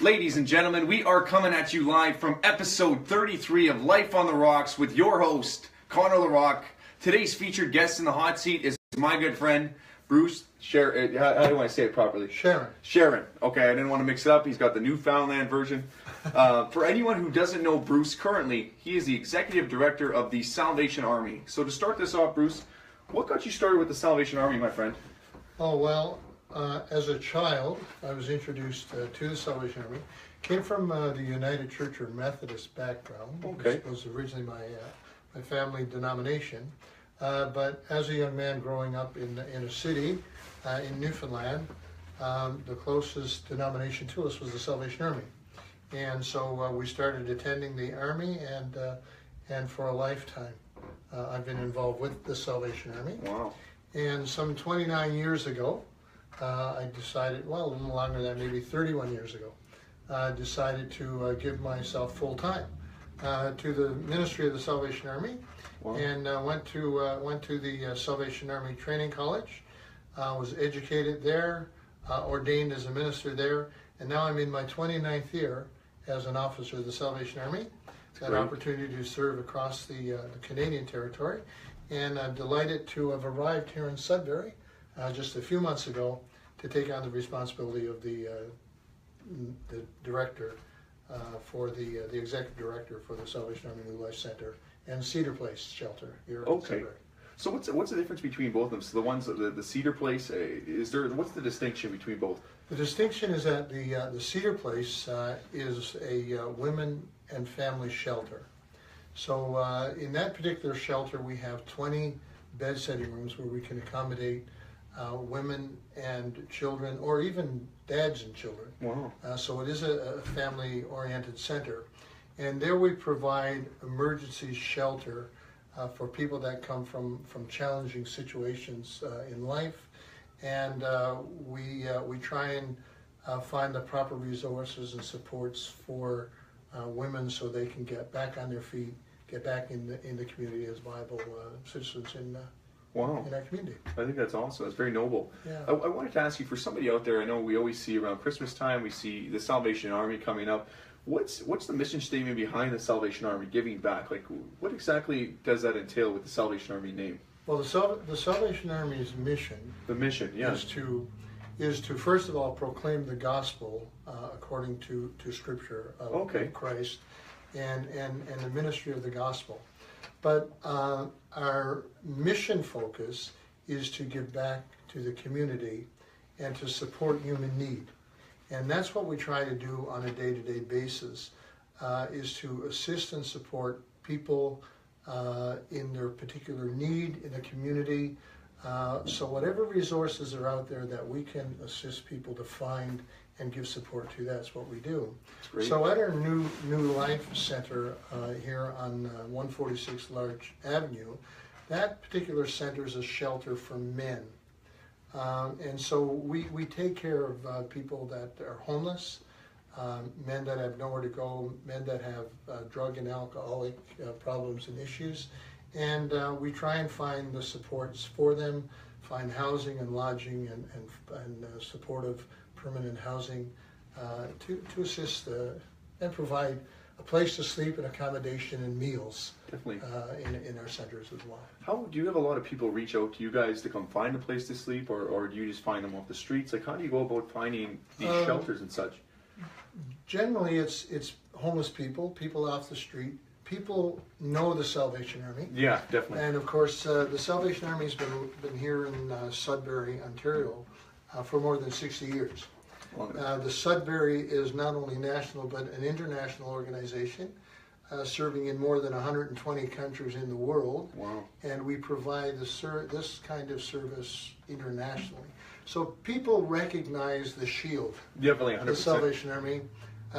Ladies and gentlemen, we are coming at you live from episode 33 of Life on the Rocks with your host, Connor LaRocque. Today's featured guest in the hot seat is my good friend, Bruce Sherriden. How do I say it properly? Sherriden. Okay, I didn't want to mix it up. He's got the Newfoundland version. For anyone who doesn't know Bruce currently, he is the executive director of the Salvation Army. So to start this off, Bruce, what got you started with the Salvation Army, my friend? Oh, well, as a child, I was introduced to the Salvation Army. Came from the United Church or Methodist background. Okay. It was originally my family denomination. But as a young man growing up in a city in Newfoundland, the closest denomination to us was the Salvation Army. And so we started attending the Army, and for a lifetime I've been involved with the Salvation Army. Wow. And some 29 years ago, I decided, well, a little longer than that, maybe 31 years ago, decided to give myself full time to the ministry of the Salvation Army. Wow. And went to the Salvation Army Training College, was educated there, ordained as a minister there, and now I'm in my 29th year as an officer of the Salvation Army. Got an opportunity to serve across the Canadian territory, and I'm delighted to have arrived here in Sudbury just a few months ago to take on the responsibility of the director for the executive director for the Salvation Army New Life Center and Cedar Place Shelter here in Sudbury. So what's the difference between both of them? So the ones, the Cedar Place, what's the distinction between both? The distinction is that the Cedar Place is a women and family shelter. So in that particular shelter, we have 20 bed setting rooms where we can accommodate women and children, or even dads and children. Wow. So it is a family-oriented center. And there we provide emergency shelter for people that come from challenging situations in life. And we try and find the proper resources and supports for women so they can get back on their feet, get back in the community as viable citizens in our community. I think that's awesome. It's very noble. Yeah. I wanted to ask you, for somebody out there, I know we always see around Christmas time, we see the Salvation Army coming up. What's the mission statement behind the Salvation Army, giving back? Like, what exactly does that entail with the Salvation Army name? Well, the Salvation Army's mission. The mission, yeah. Is to first of all proclaim the gospel according to Scripture of Christ, and the ministry of the gospel. But our mission focus is to give back to the community and to support human need. And that's what we try to do on a day-to-day basis, is to assist and support people in their particular need in the community. So whatever resources are out there that we can assist people to find and give support to, that's what we do. So at our new Life Center here on 146 Larch Avenue, that particular center is a shelter for men. And so we take care of people that are homeless, men that have nowhere to go, men that have drug and alcoholic problems and issues, and we try and find the supports for them, find housing and lodging and supportive permanent housing to assist and provide a place to sleep and accommodation and meals. Definitely. In our centers as well. How do you have a lot of people reach out to you guys to come find a place to sleep, or do you just find them off the streets? Like, how do you go about finding these shelters and such? Generally, it's homeless people off the street. People know the Salvation Army. Yeah, definitely. And of course, the Salvation Army's been here in Sudbury, Ontario, for more than 60 years. The Sudbury is not only national but an international organization, serving in more than 120 countries in the world. Wow. And we provide this kind of service internationally. So people recognize the shield. Definitely, 100%. The Salvation Army.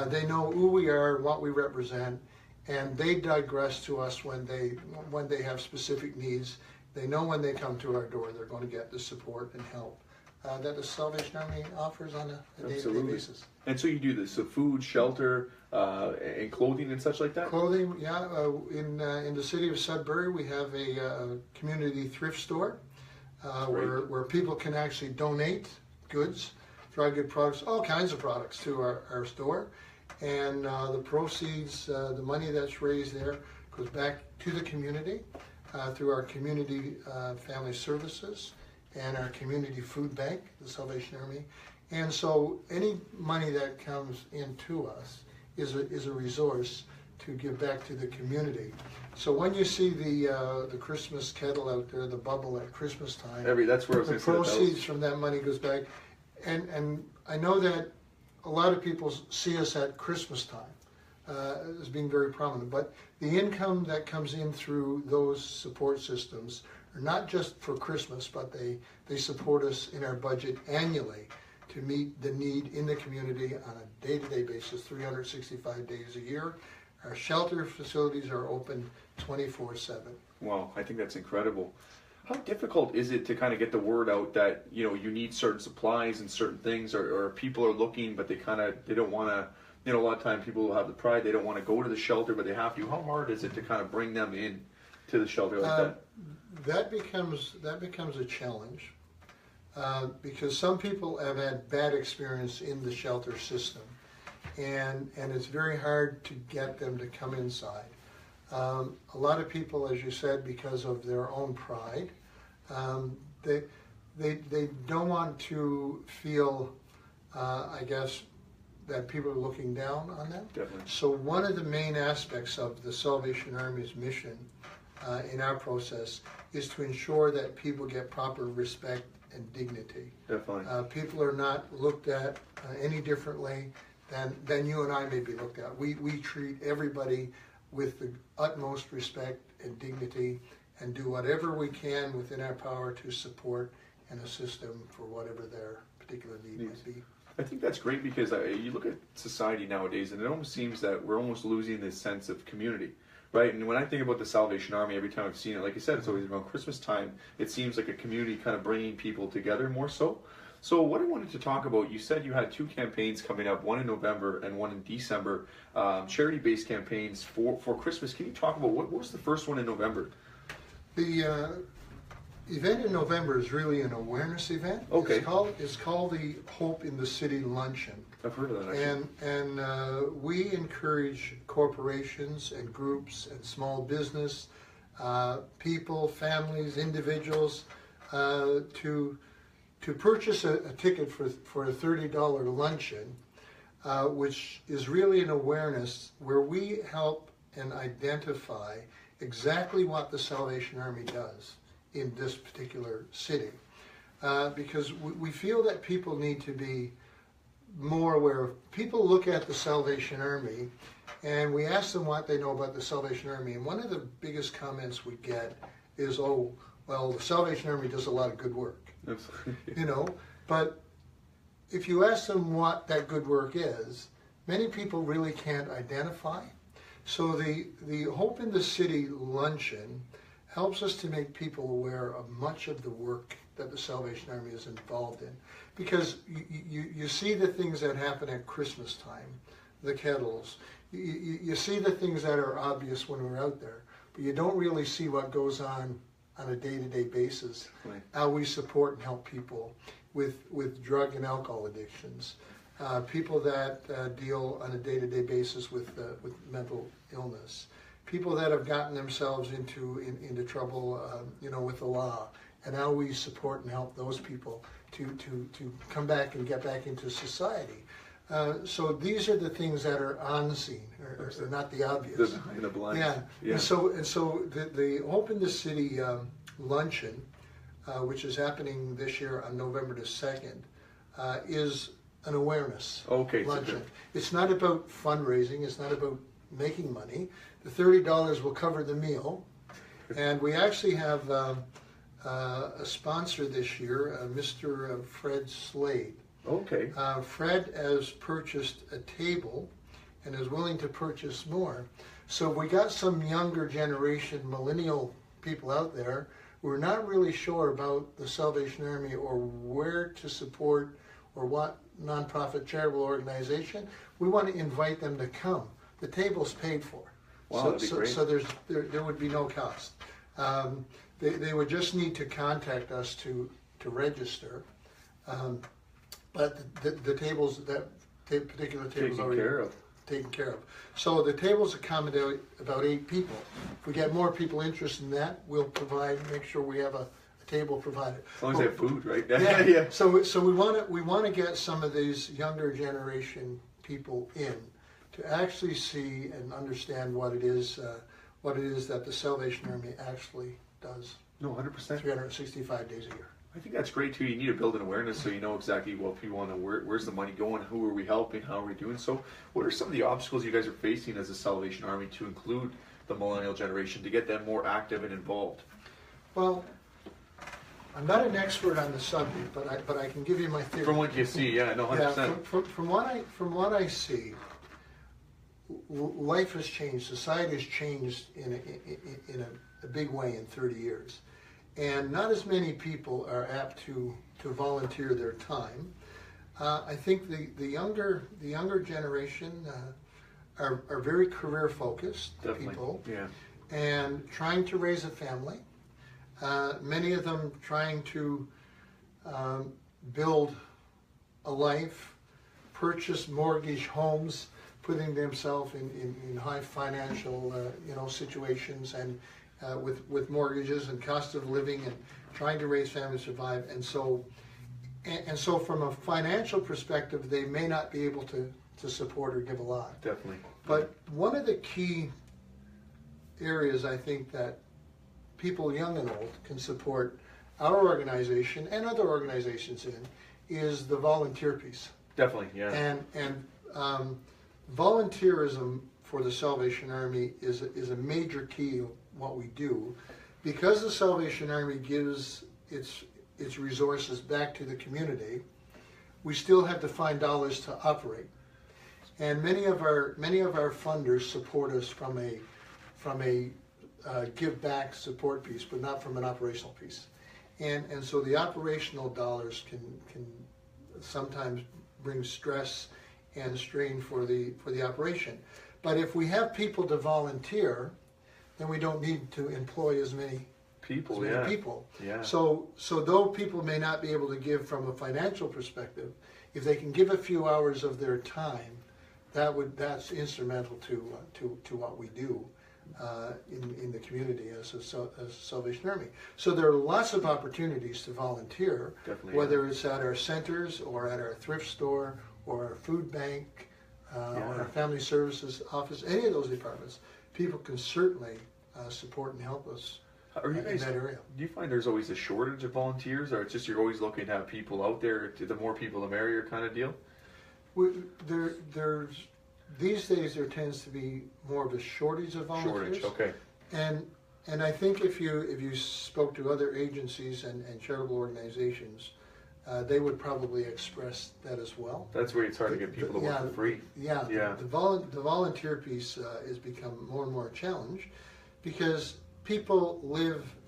They know who we are, what we represent, and they digress to us when they have specific needs. They know when they come to our door they're going to get the support and help that the Salvation Army offers on a day-to-day basis. And so you do this, so food, shelter, and clothing and such like that? Clothing, yeah. In the city of Sudbury, we have a community thrift store where people can actually donate goods dry good products, all kinds of products to our store. And the proceeds, the money that's raised there goes back to the community through our community family services and our community food bank, the Salvation Army. And so any money that comes into us is a resource to give back to the community. So when you see the Christmas kettle out there, the bubble at Christmas time, that's where I was the proceeds from that money goes back. And I know that a lot of people see us at Christmas time as being very prominent, but the income that comes in through those support systems are not just for Christmas, but they support us in our budget annually to meet the need in the community on a day-to-day basis, 365 days a year. Our shelter facilities are open 24/7. Wow, I think that's incredible. How difficult is it to kind of get the word out that, you need certain supplies and certain things, or people are looking, but they don't want to, a lot of times people will have the pride, they don't want to go to the shelter, but they have to. How hard is it to kind of bring them in to the shelter like that? That becomes a challenge because some people have had bad experience in the shelter system, and it's very hard to get them to come inside. A lot of people, as you said, because of their own pride, they don't want to feel, I guess, that people are looking down on them. Definitely. So one of the main aspects of the Salvation Army's mission in our process is to ensure that people get proper respect and dignity. Definitely. People are not looked at any differently than you and I may be looked at. We treat everybody with the utmost respect and dignity, and do whatever we can within our power to support and assist them for whatever their particular need might be. I think that's great because you look at society nowadays, and it almost seems that we're almost losing this sense of community, right? And when I think about the Salvation Army, every time I've seen it, like I said, it's always around Christmas time. It seems like a community kind of bringing people together more so. So what I wanted to talk about, you said you had 2 campaigns coming up, one in November and one in December, charity-based campaigns for Christmas. Can you talk about what was the first one in November? The event in November is really an awareness event. Okay. It's called the Hope in the City Luncheon. I've heard of that actually. And we encourage corporations and groups and small business, people, families, individuals to purchase a ticket for a $30 luncheon, which is really an awareness where we help and identify exactly what the Salvation Army does in this particular city. Because we feel that people need to be more aware of. People look at the Salvation Army and we ask them what they know about the Salvation Army, and one of the biggest comments we get is, oh, well, the Salvation Army does a lot of good work. But if you ask them what that good work is, many people really can't identify. So the Hope in the City Luncheon helps us to make people aware of much of the work that the Salvation Army is involved in. Because you see the things that happen at Christmas time, the kettles, you see the things that are obvious when we're out there, but you don't really see what goes on a day-to-day basis, right. How we support and help people with drug and alcohol addictions, people that deal on a day-to-day basis with mental illness, people that have gotten themselves into trouble, with the law, and how we support and help those people to come back and get back into society. So these are the things that are on the scene, or not the obvious. In the blind. Yeah. And so the Hope in the City luncheon, which is happening this year on November the 2nd, is an awareness luncheon. It's not about fundraising. It's not about making money. The $30 will cover the meal, and we actually have a sponsor this year, Mr. Fred Slade. Okay. Fred has purchased a table and is willing to purchase more. So we got some younger generation millennial people out there who are not really sure about the Salvation Army or where to support or what nonprofit charitable organization. We want to invite them to come. The table's paid for. Wow, that'd be great. So there would be no cost. They would just need to contact us to register. but the tables, particular tables Taken care of. taken care of. So the tables accommodate about 8 people. If we get more people interested in that, we'll make sure we have a table provided. As long as they have food, right? Yeah. Yeah. So we want to get some of these younger generation people in to actually see and understand what it is that the Salvation Army actually does. No, 100%. 365 days a year. I think that's great too. You need to build an awareness so you know exactly what people want to, where's the money going, who are we helping, how are we doing. So what are some of the obstacles you guys are facing as a Salvation Army to include the millennial generation, to get them more active and involved? Well, I'm not an expert on the subject, but I can give you my theory. From what you see, yeah, no, 100%. Yeah, from what I see, life has changed. Society has changed in a big way in 30 years. And not as many people are apt to volunteer their time. I think the younger generation are very career focused people, yeah, and trying to raise a family. Many of them trying to build a life, purchase mortgage homes, putting themselves in high financial situations and with mortgages and cost of living and trying to raise families, survive, and so from a financial perspective, they may not be able to support or give a lot. Definitely. But one of the key areas I think that people young and old can support our organization and other organizations in is the volunteer piece. Definitely, yeah. And volunteerism for the Salvation Army is a major key of what we do, because the Salvation Army gives its resources back to the community. We still have to find dollars to operate, and many of our funders support us from a give back support piece, but not from an operational piece, and so the operational dollars can sometimes bring stress and strain for the operation. But if we have people to volunteer, then we don't need to employ as many people. Yeah. So though people may not be able to give from a financial perspective, if they can give a few hours of their time, that's instrumental to what we do in the community as a Salvation Army. So there are lots of opportunities to volunteer, Definitely, whether it's at our centers or at our thrift store or our food bank or our family services office, any of those departments. People can certainly support and help us in that area. Do you find there's always a shortage of volunteers, or it's just you're always looking to have people out there, the more people the merrier kind of deal? These days there tends to be more of a shortage of volunteers. Okay. And I think if you spoke to other agencies and charitable organizations, they would probably express that as well. That's where it's hard to get people to work for free. Yeah. The volunteer piece has become more and more a challenge, because people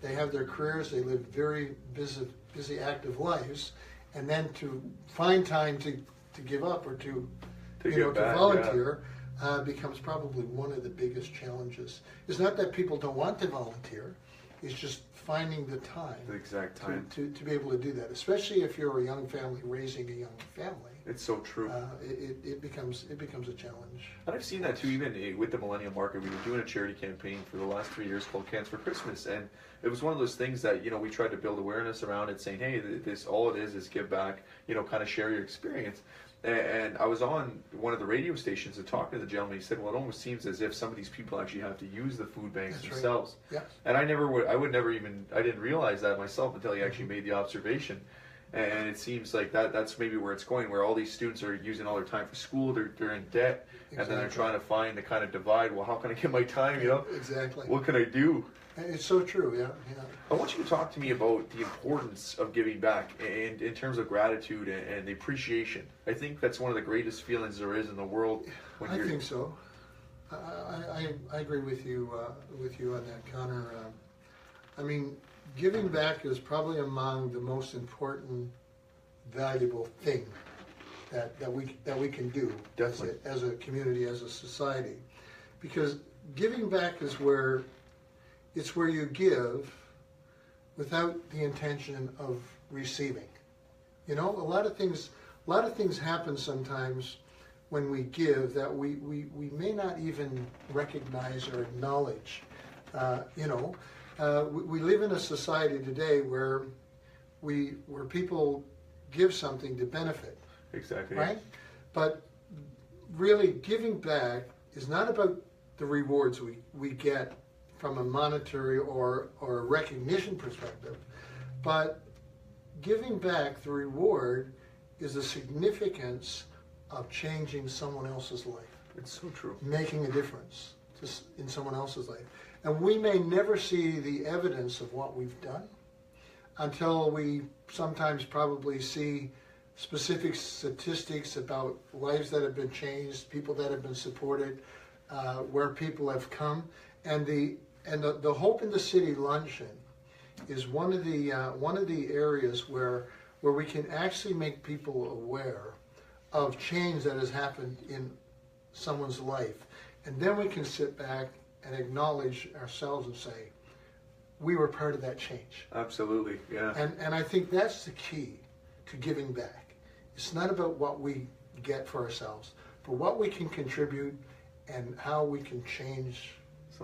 they have their careers, they live very busy active lives, and then to find time to give up or to volunteer becomes probably one of the biggest challenges. It's not that people don't want to volunteer, it's just finding the time. The exact time. To be able to do that, especially if you're a young family raising a young family. It's so true. It becomes a challenge. And I've seen that too, even with the Millennial Market. We were doing a charity campaign for the last 3 years called Cans for Christmas, and it was one of those things that we tried to build awareness around it, saying, hey, this all it is give back, kind of share your experience. And I was on one of the radio stations and talking to the gentleman. He said, well, it almost seems as if some of these people actually have to use the food banks themselves. Right. Yes. And I didn't realize that myself until he actually made the observation. And it seems like that's maybe where it's going, where all these students are using all their time for school, they're in debt, and then they're trying to find the kind of divide, well, how can I get my time, Exactly. What can I do? It's so true, yeah. I want you to talk to me about the importance of giving back and in terms of gratitude and the appreciation. I think that's one of the greatest feelings there is in the world. I think so. I agree with you on that, Connor. I mean, giving back is probably among the most important, valuable thing that we can do as a community, as a society, because giving back is where you give without the intention of receiving. A lot of things a lot of things happen sometimes when we give that we may not even recognize or acknowledge. We live in a society today where people give something to benefit. Exactly. Right? But really giving back is not about the rewards we get from a monetary or a recognition perspective, but giving back, the reward is the significance of changing someone else's life. It's so true. Making a difference in someone else's life. And we may never see the evidence of what we've done until we sometimes probably see specific statistics about lives that have been changed, people that have been supported, where people have come. And the Hope in the City luncheon is one of the areas where we can actually make people aware of change that has happened in someone's life. And then we can sit back and acknowledge ourselves and say, we were part of that change. Absolutely, yeah. And I think that's the key to giving back. It's not about what we get for ourselves, but what we can contribute and how we can change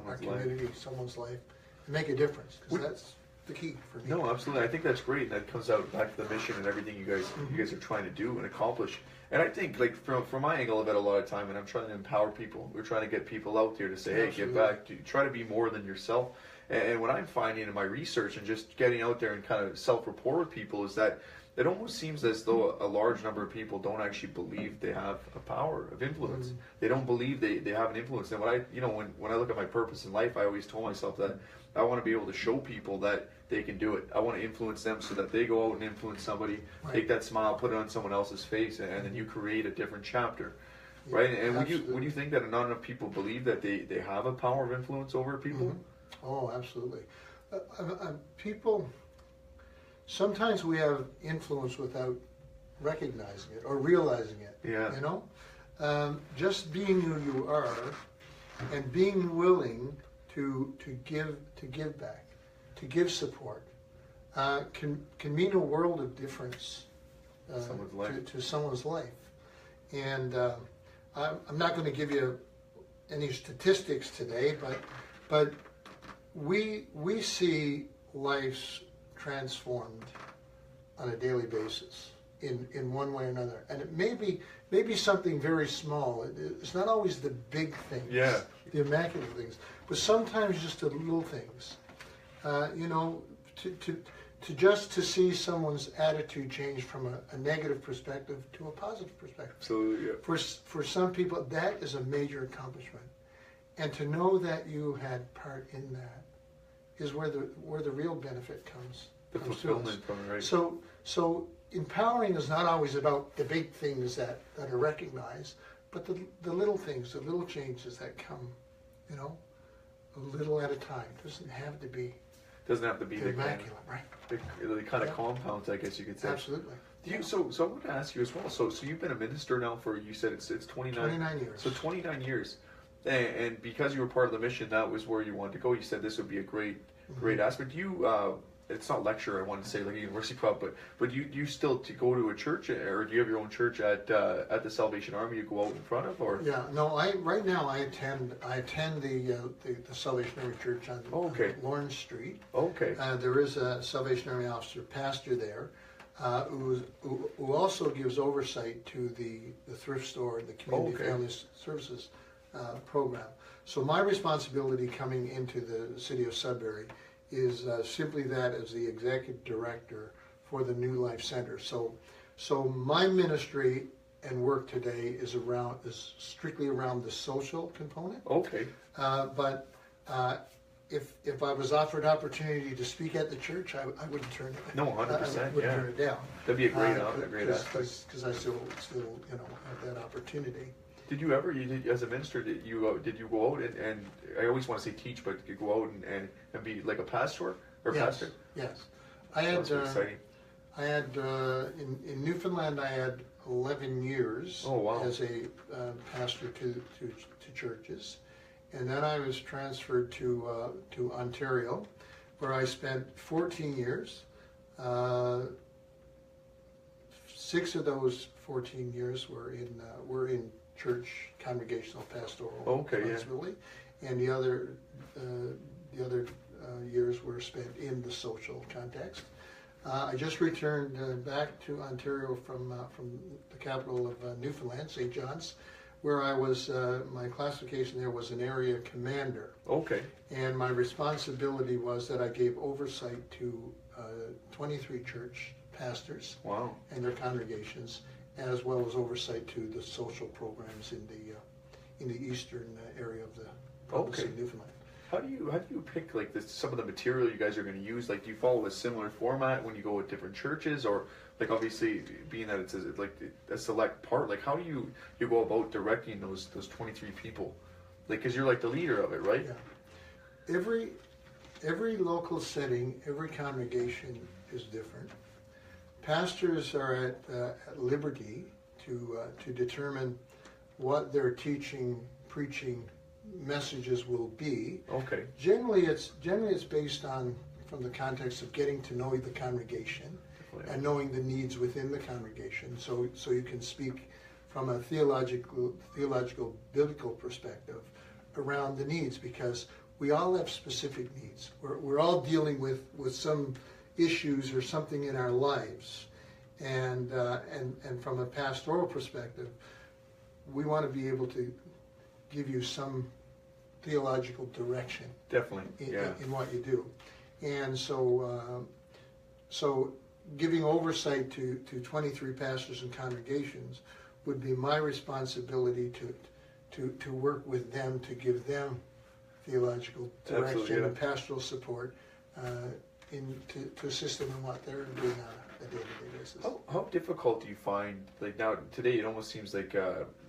our community, someone's life, and make a difference, because that's the key for me. No, absolutely. I think that's great. That comes out back to the mission and everything you guys are trying to do and accomplish. And I think, like, from my angle of it, a lot of time, and I'm trying to empower people. We're trying to get people out there to say, hey, give back. Try to be more than yourself. And what I'm finding in my research and just getting out there and kind of self-rapport with people is that it almost seems as though a large number of people don't actually believe they have a power of influence. They don't believe they have an influence. And when I look at my purpose in life, I always told myself that I want to be able to show people that they can do it. I want to influence them so that they go out and influence somebody, take that smile, put it on someone else's face, and then you create a different chapter. Yeah, right? And would you think that not enough people believe that they have a power of influence over people? Oh, absolutely. People, sometimes we have influence without recognizing it or realizing it. Yeah. You know? Just being who you are and being willing to give back, to give support, can mean a world of difference to someone's life. And I'm not going to give you any statistics today, but we see lives transformed on a daily basis in one way or another. And it may be something very small. It's not always the big things, the immaculate things, but sometimes just the little things. To see someone's attitude change from a negative perspective to a positive perspective. Absolutely, yeah. For some people, that is a major accomplishment. And to know that you had part in that is where the real benefit comes. The fulfillment from it, right? So empowering is not always about the big things that are recognized, but the little things, the little changes that come, a little at a time. Doesn't have to be the immaculate, right? The kind of compounds, I guess you could say. Absolutely. So I want to ask you as well. So you've been a minister now for, you said it's 29 years. So 29 years. And because you were part of the mission, that was where you wanted to go. You said this would be a great aspect. You, it's not lecture, I want to say, like a university prop, but you still to go to a church, or do you have your own church at the Salvation Army you go out in front of, or? Yeah, no. Right now I attend the Salvation Army Church on Lawrence Street. Okay. There is a Salvation Army officer pastor there, who also gives oversight to the thrift store and the community family services program. So my responsibility coming into the city of Sudbury is simply that as the executive director for the New Life Center. So my ministry and work today is strictly around the social component. Okay. But if I was offered opportunity to speak at the church, I wouldn't turn it. No, 100%. I wouldn't turn it down. That'd be a great aspect. Because I still have that opportunity. Did you ever, as a minister, did you go out and I always want to say teach, but you go out and be like a pastor or pastor? Yes. I had exciting. I had in Newfoundland I had 11 years as a pastor to churches, and then I was transferred to Ontario, where I spent 14 years. 6 of those 14 years were in church congregational pastoral responsibility, and the other years were spent in the social context. I just returned back to Ontario from the capital of Newfoundland, St. John's, where I was. My classification there was an area commander. Okay. And my responsibility was that I gave oversight to 23 church pastors. Wow. And their congregations, as well as oversight to the social programs in the eastern area of the province of Newfoundland. How do you pick like some of the material you guys are going to use? Like, do you follow a similar format when you go with different churches, or like obviously being that it's like a select part? Like, how do you go about directing those 23 people? Like, because you're like the leader of it, right? Yeah. Every local setting, every congregation is different. Pastors are at liberty to determine what their teaching, preaching messages will be. Okay. Generally it's based on from the context of getting to know the congregation and knowing the needs within the congregation. So you can speak from a theological biblical perspective around the needs, because we all have specific needs. We're all dealing with some issues or something in our lives, and from a pastoral perspective, we want to be able to give you some theological direction. Definitely, in what you do, and so giving oversight to 23 pastors and congregations would be my responsibility to work with them to give them theological direction and pastoral support to assist them in what they're doing on a day-to-day basis. How difficult do you find, like now today it almost seems like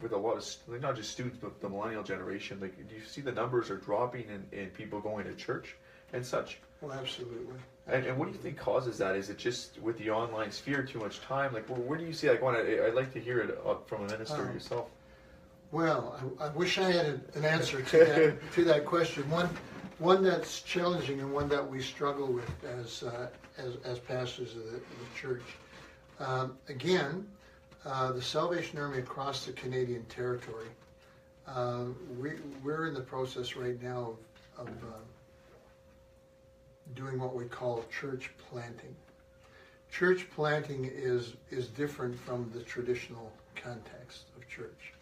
with a lot of, like not just students but the millennial generation, like do you see the numbers are dropping in people going to church and such? Well, absolutely. And what do you think causes that? Is it just with the online sphere too much time? Like where do you see, like I'd like to hear it from a minister yourself. Well, I wish I had an answer to that question. One that's challenging and one that we struggle with as pastors of the church. Again, the Salvation Army across the Canadian territory, we're in the process right now of doing what we call church planting. Church planting is different from the traditional context of church.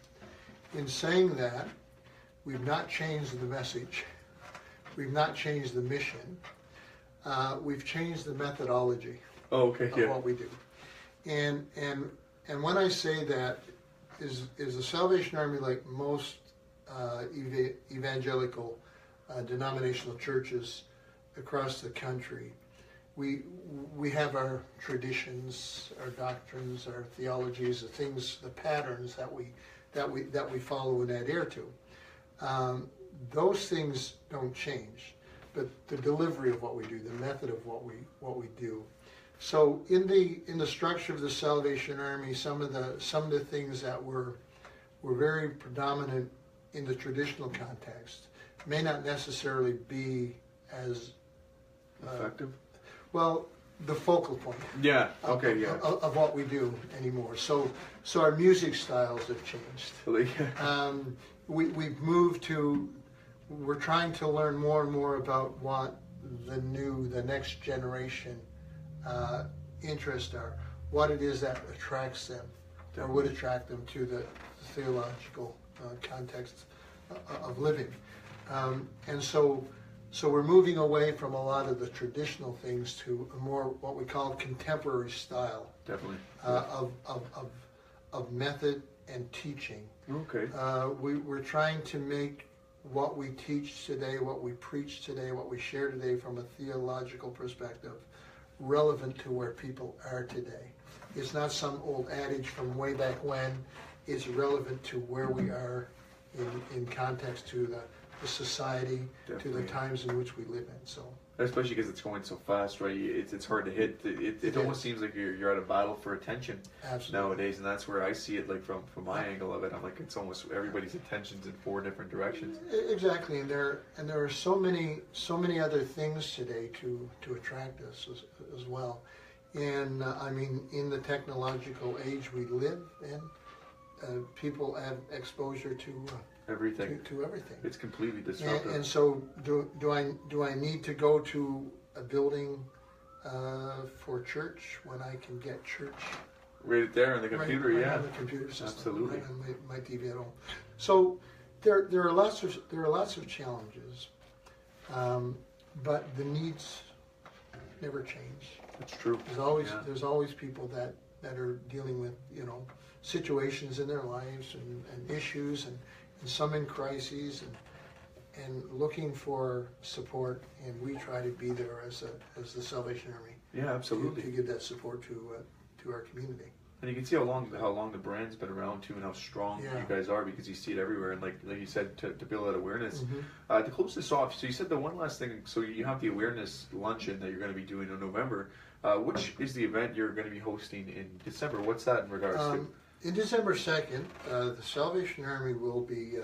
In saying that, we've not changed the message, we've not changed the mission, we've changed the methodology of what we do. And when I say that, is the Salvation Army, like most evangelical denominational churches across the country, we have our traditions, our doctrines, our theologies, the things, the patterns that we follow and adhere to. Those things don't change, but the delivery of what we do, the method of what we do. So in the structure of the Salvation Army, some of the things that were very predominant in the traditional context may not necessarily be as effective. Well, the focal point. Of what we do anymore. So our music styles have changed. We've moved to. We're trying to learn more and more about what the next generation interests are, what it is that attracts them, or would attract them to the theological context of living, and so we're moving away from a lot of the traditional things to a more what we call contemporary style. Definitely. Of method and teaching. Okay. We're trying to make what we teach today, what we preach today, what we share today from a theological perspective relevant to where people are today. It's not some old adage from way back when. It's relevant to where we are in context to the society, to the times in which we live in. So, especially because it's going so fast, right? It's hard to hit. It almost seems like you're at a battle for attention nowadays, and that's where I see it. Like from my angle of it, I'm like it's almost everybody's attention's in 4 different directions. Exactly, and there are so many other things today to attract us as well, And I mean, in the technological age we live in, people have exposure to everything. To everything. It's completely disruptive. And so, do I need to go to a building for church when I can get church Right there on the computer? right Yeah, on the computer system, absolutely. right on my TV at home. So there are lots of challenges, but the needs never change. That's true. There's always people that are dealing with situations in their lives and issues and some in crises and looking for support, and we try to be there as the Salvation Army. Yeah, absolutely. To give that support to our community. And you can see how long the brand's been around too, and how strong you guys are, because you see it everywhere. And like you said, to build that awareness. Mm-hmm. To close this off, so you said the one last thing. So you have the awareness luncheon that you're going to be doing in November. Which is the event you're going to be hosting in December? What's that in regards to? In December 2nd, the Salvation Army will be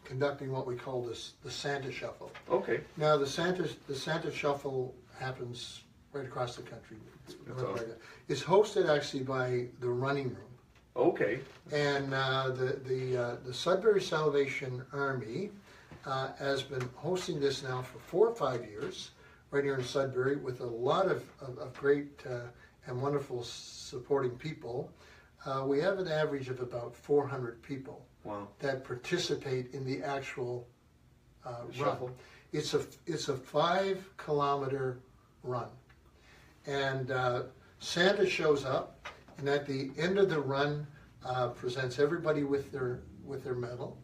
conducting what we call the Santa Shuffle. Okay. Now the Santa Shuffle happens right across the country. It's hosted actually by the Running Room. Okay. And the Sudbury Salvation Army has been hosting this now for 4 or 5 years, right here in Sudbury, with a lot of great and wonderful supporting people. We have an average of about 400 people. Wow. That participate in the actual shuffle. Run. It's a 5-kilometer run, and Santa shows up, and at the end of the run, presents everybody with their medal.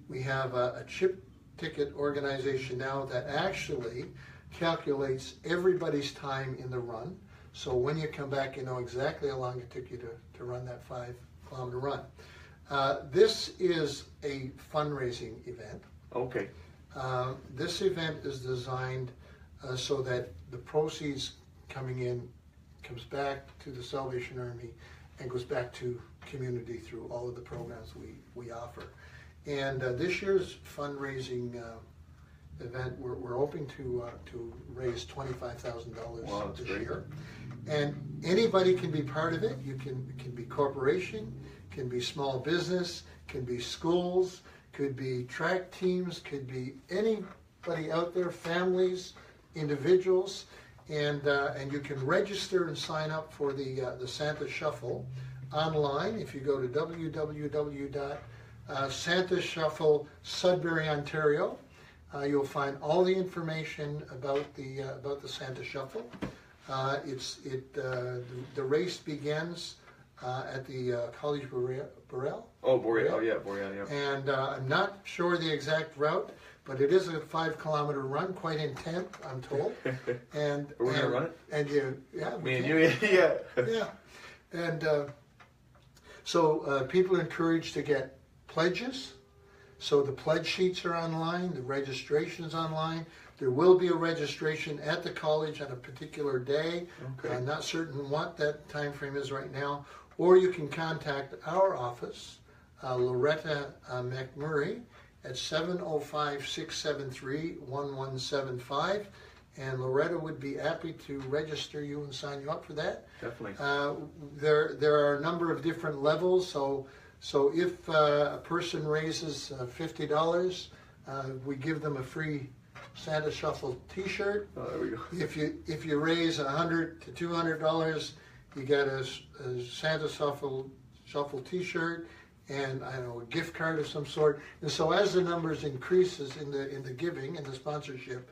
We have a chip ticket organization now that actually calculates everybody's time in the run. So when you come back, you know exactly how long it took you to run that 5-kilometer run. This is a fundraising event. Okay. This event is designed so that the proceeds coming in comes back to the Salvation Army and goes back to community through all of the programs we offer. And this year's fundraising event, we're hoping to raise $25,000 this year. And anybody can be part of it. It can be corporation, can be small business, can be schools, could be track teams, could be anybody out there, families, individuals, and you can register and sign up for the Santa Shuffle online. If you go to www.Santa Shuffle Sudbury, Ontario, you'll find all the information about the Santa Shuffle. The race begins at the College Boreal. Oh, Boreal, yeah, Boreal, yeah. And I'm not sure the exact route, but it is a 5-kilometer run, quite intense, I'm told. And we're gonna run it. And me and you, yeah. Yeah, and so people are encouraged to get pledges. So the pledge sheets are online, the registration is online. There will be a registration at the college on a particular day. Okay. I'm not certain what that time frame is right now. Or you can contact our office, Loretta McMurray, at 705-673-1175. And Loretta would be happy to register you and sign you up for that. Definitely. There are a number of different levels. So if a person raises $50, we give them a free Santa Shuffle T-shirt. Oh, there we go. If you raise $100 to $200, you get a Santa Shuffle T-shirt and I don't know, a gift card of some sort. And so as the numbers increases in the giving and the sponsorship,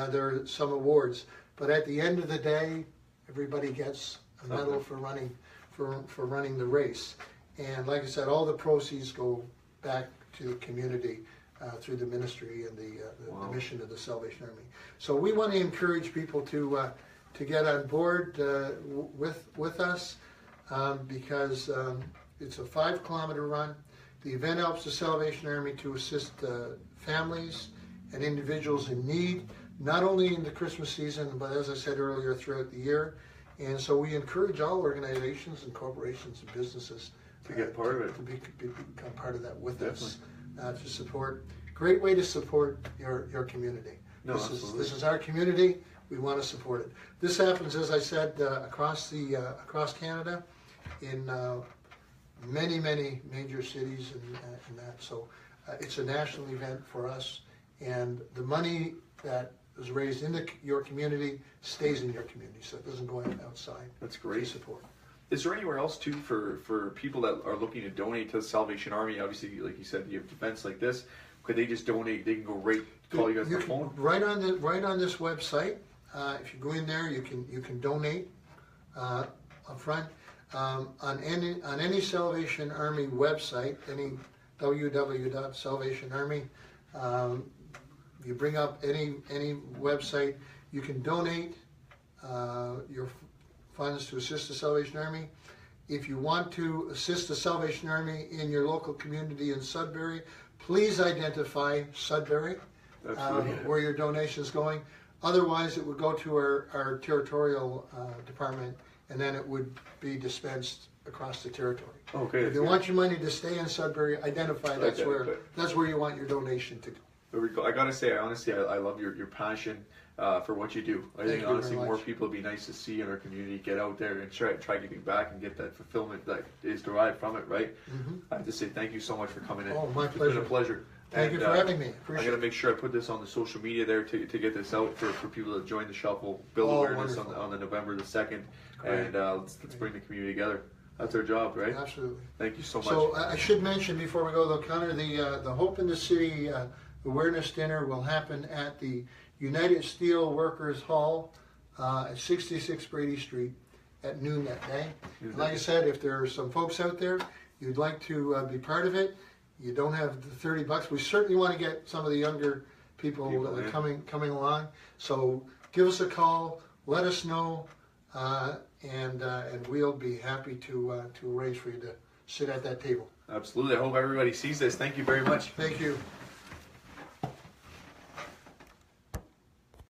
there are some awards. But at the end of the day, everybody gets a medal for running the race. And like I said, all the proceeds go back to the community through the ministry and the mission of the Salvation Army. So we want to encourage people to get on board with us because it's a 5-kilometer run. The event helps the Salvation Army to assist families and individuals in need, not only in the Christmas season, but as I said earlier, throughout the year. And so we encourage all organizations and corporations and businesses to get part of it, to become part of that with us, to support. Great way to support your community. No, this is our community. we want to support it. This happens, as I said, across Canada, in many major cities and that. So it's a national event for us, and the money that is raised in your community stays in your community, so it doesn't go outside. That's great. To support. Is there anywhere else too for people that are looking to donate to the Salvation Army? Obviously, like you said, you have events like this. Could they just donate? They can go call you guys on the phone. Right on this website. If you go in there, you can donate up front on any Salvation Army website. Any www.salvationarmy. You bring up any website, you can donate your funds to assist the Salvation Army. If you want to assist the Salvation Army in your local community in Sudbury, please identify Sudbury where your donation is going. Otherwise, it would go to our territorial department, and then it would be dispensed across the territory. Okay. If you want your money to stay in Sudbury, identify that's where you want your donation to go. There we go. I gotta say, honestly, I love your passion for what you do. I think honestly, more people would be nice to see in our community. Get out there and try giving back and get that fulfillment that is derived from it. Right. Mm-hmm. I have to say thank you so much for coming in. Oh, my pleasure. It's been a pleasure. Thank you for having me. Appreciate I got to make sure I put this on the social media there to get this out for people to join the shuffle, build awareness on the November the 2nd, and let's bring the community together. That's our job, right? Absolutely. Thank you so much. So I should mention before we go, though, Connor, the Hope in the City awareness dinner will happen at the United Steel Workers Hall at 66 Brady Street at noon that day. And like I said, if there are some folks out there you'd like to be part of it, you don't have the $30. We certainly want to get some of the younger people coming along. So give us a call, let us know, and we'll be happy to arrange for you to sit at that table. Absolutely. I hope everybody sees this. Thank you very much. Thank you.